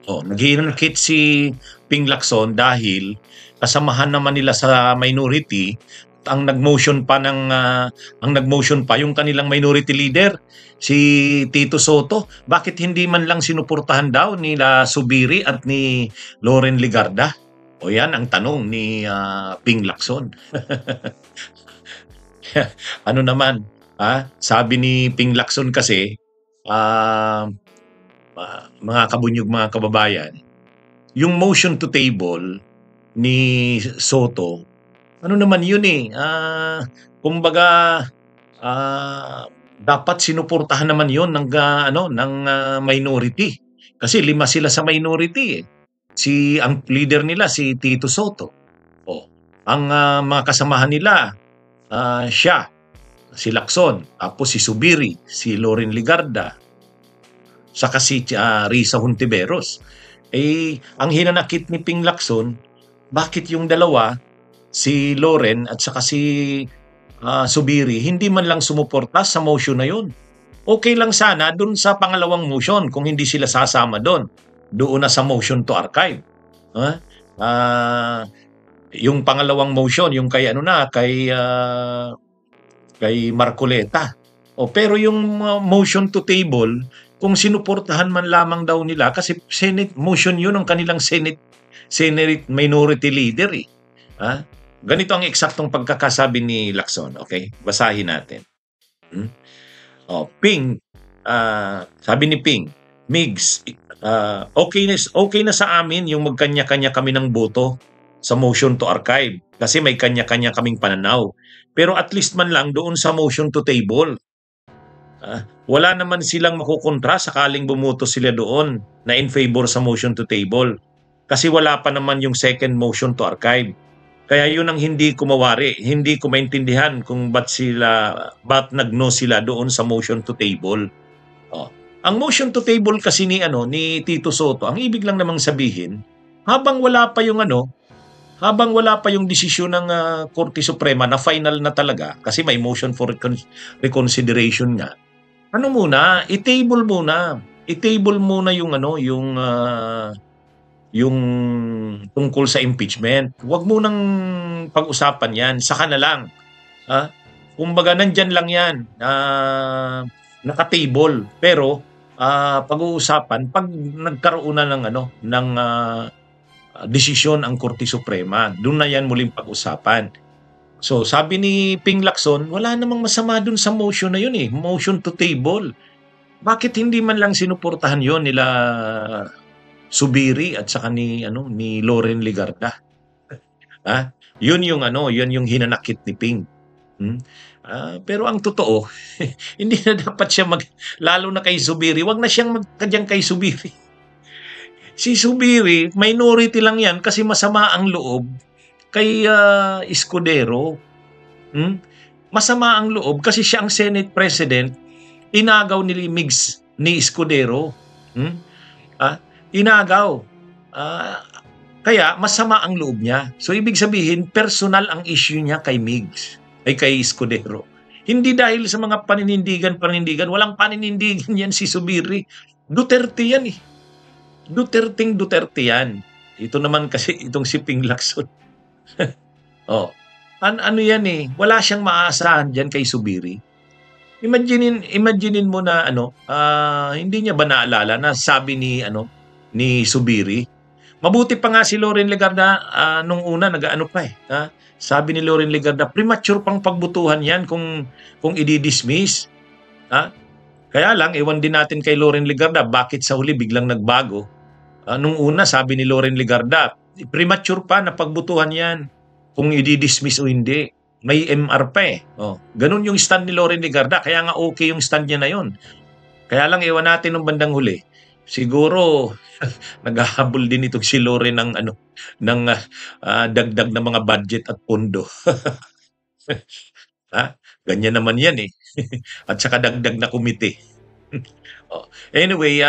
Naghihinakit si Ping Lacson dahil kasamahan naman nila sa minority ang nag-motion pa yung kanilang minority leader si Tito Soto. Bakit hindi man lang sinuportahan daw nila Subiri at ni Loren Legarda? O yan ang tanong ni Ping Lacson. Ano naman, sabi ni Ping Lacson kasi, mga kabunyog, mga kababayan, yung motion to table ni Soto, ano naman yun kumbaga, dapat sinuportahan naman yun ng minority. Kasi 5 sila sa minority eh. Ang leader nila si Tito Soto. Ang mga kasamahan nila, siya, si Lacson, tapos si Subiri, si Loren Legarda, saka si Risa Hontiveros. Ang hinanakit ni Ping Lacson, bakit yung dalawa, si Loren at saka si Subiri, hindi man lang sumuporta sa motion na yun? Okay lang sana dun sa pangalawang motion kung hindi sila sasama doon na sa motion to archive. Yung pangalawang motion, yung kay kay Marcoleta. Pero yung motion to table, kung sinuportahan man lamang daw nila, kasi Senate motion yun ng kanilang Senate minority leader eh. Ganito ang eksaktong pagkakasabi ni Lacson. Okay, basahin natin. Ping, sabi ni Ping, Migs, okay na sa amin yung magkanya-kanya kami ng boto sa motion to archive kasi may kanya-kanya kaming pananaw. Pero at least man lang doon sa motion to table, wala naman silang makukontra sakaling bumuto sila doon na in favor sa motion to table. Kasi wala pa naman yung second motion to archive. Kaya yun ang hindi ko mawari. Hindi ko maintindihan kung ba't nag-no sila doon sa motion to table. Ang motion to table kasi ni Tito Soto, ang ibig lang namang sabihin, habang wala pa yung desisyon ng Korte Suprema na final na talaga, kasi may motion for reconsideration nga, i-table muna yung tungkol sa impeachment. Huwag mo nang pag-usapan yan, saka na lang. Kumbaga nandyan lang yan, naka-table. Pero pag-uusapan pag nagkaroon na ng desisyon ang Korte Suprema, doon na yan muling pag-usapan. So sabi ni Ping Lacson, wala namang masama doon sa motion na yun motion to table. Bakit hindi man lang sinuportahan yon nila Subiri at saka ni Loren Legarda? Yun yung hinanakit ni Ping. Pero ang totoo, hindi na dapat siya lalo na kay Subiri, wag na siyang magkadyang kay Subiri. Si Subiri, minority lang yan kasi masama ang loob kay Escudero. Masama ang loob kasi siya ang Senate President, inagaw ni Migs ni Escudero. Inagaw. Kaya masama ang loob niya. So ibig sabihin, personal ang issue niya kay Migs, ay kay Escudero. Hindi dahil sa mga paninindigan. Walang paninindigan yan si Subiri. Duterte yan eh. Duterte yan. Ito naman kasi itong si Ping Lacson. Ano yan eh. Wala siyang maaasahan dyan kay Subiri. Imaginein mo na hindi niya ba naalala na sabi ni Subiri, mabuti pa nga si Loren Legarda nung una sabi ni Loren Legarda, premature pang pagbutuhan yan kung i-dismiss. Kaya lang, ewan din natin kay Loren Legarda, bakit sa huli biglang nagbago. Nung una, sabi ni Loren Legarda, premature pa na pagbutuhan yan kung i-dismiss o hindi. May MR pa eh. Ganun yung stand ni Loren Legarda, kaya nga okay yung stand niya na yun. Kaya lang, ewan natin nung bandang huli, siguro naghahabol din itong si Loren ng dagdag na mga budget at pondo. Ganyan naman yan eh. At saka dagdag na komite. Anyway,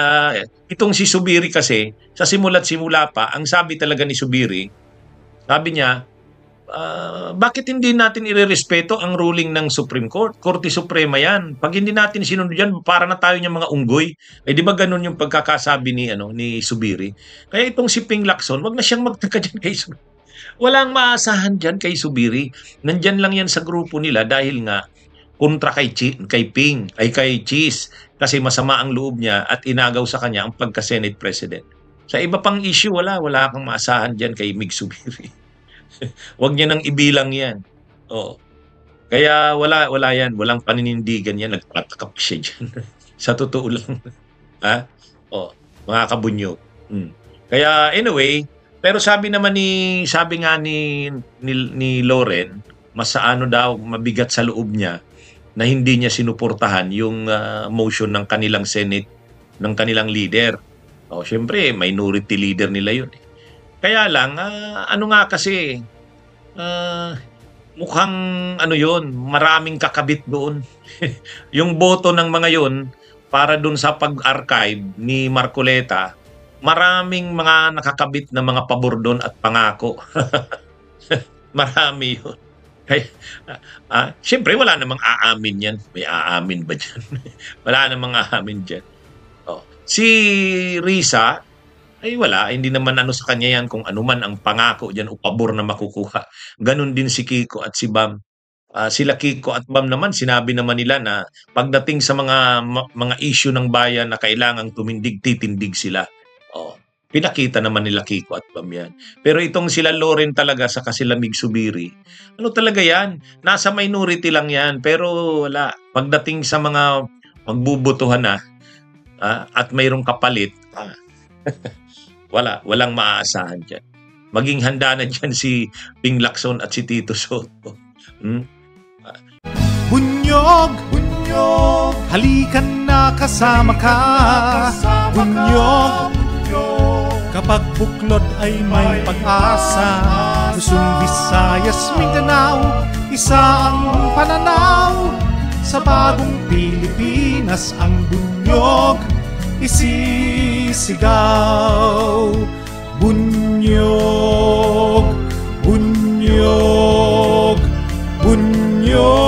itong si Subiri kasi, sa simula't simula pa, ang sabi talaga ni Subiri, sabi niya, Bakit hindi natin irerespeto ang ruling ng Supreme Court? Korte Suprema yan. Pag hindi natin sinunod yan, para na tayo niyang mga unggoy. Eh di ba ganun yung pagkakasabi ni Subiri? Kaya itong si Ping Lacson, wag na siyang magtaka dyan kay Subiri. Walang maasahan dyan kay Subiri. Nandyan lang yan sa grupo nila dahil nga kontra kay Ping, ay kay Cheese, kasi masama ang loob niya at inagaw sa kanya ang pagka-Senate President. Sa iba pang issue, wala kang maasahan dyan kay Mig Subiri. Wag niya nang ibilang yan. Oo. Kaya wala yan, walang paninindigan yan, nagtatakap siya dyan. Sa totoo lang. Ha? O, mga kabunyog. Kaya anyway, pero sabi nga ni Loren, mas daw, mabigat sa loob niya na hindi niya sinuportahan yung motion ng kanilang Senate, ng kanilang leader. O, syempre, minority leader nila yun. Kaya lang, kasi, mukhang yun, maraming kakabit doon. Yung boto ng mga yun, para doon sa pag-archive ni Marcoleta, maraming mga nakakabit na mga pabor doon at pangako. Marami yun. Siyempre, wala namang aamin yan. May aamin ba dyan? Wala namang aamin dyan. Si Risa, ay wala, hindi naman sa kanya yan kung man ang pangako dyan o pabor na makukuha. Ganon din si Kiko at si Bam. Sila Kiko at Bam naman, sinabi naman nila na pagdating sa mga issue ng bayan na kailangang tumindig, titindig sila. Pinakita naman nila Kiko at Bam yan. Pero itong sila Loren talaga sa sila Mig Subiri, talaga yan? Nasa minority lang yan, pero wala. Pagdating sa mga magbubutuhan na, at mayroong kapalit, walang maaasahan dyan. Maging handa na dyan si Ping Lacson at si Tito Soto. Bunyog, halikan na kasama ka. Bunyog, kapag buklod ay may pag-asa. Luzon, Visayas, Mindanao, isa ang pananaw. Sa bagong Pilipinas ang bunyog isisigaw. Bunyog, bunyog, bunyog.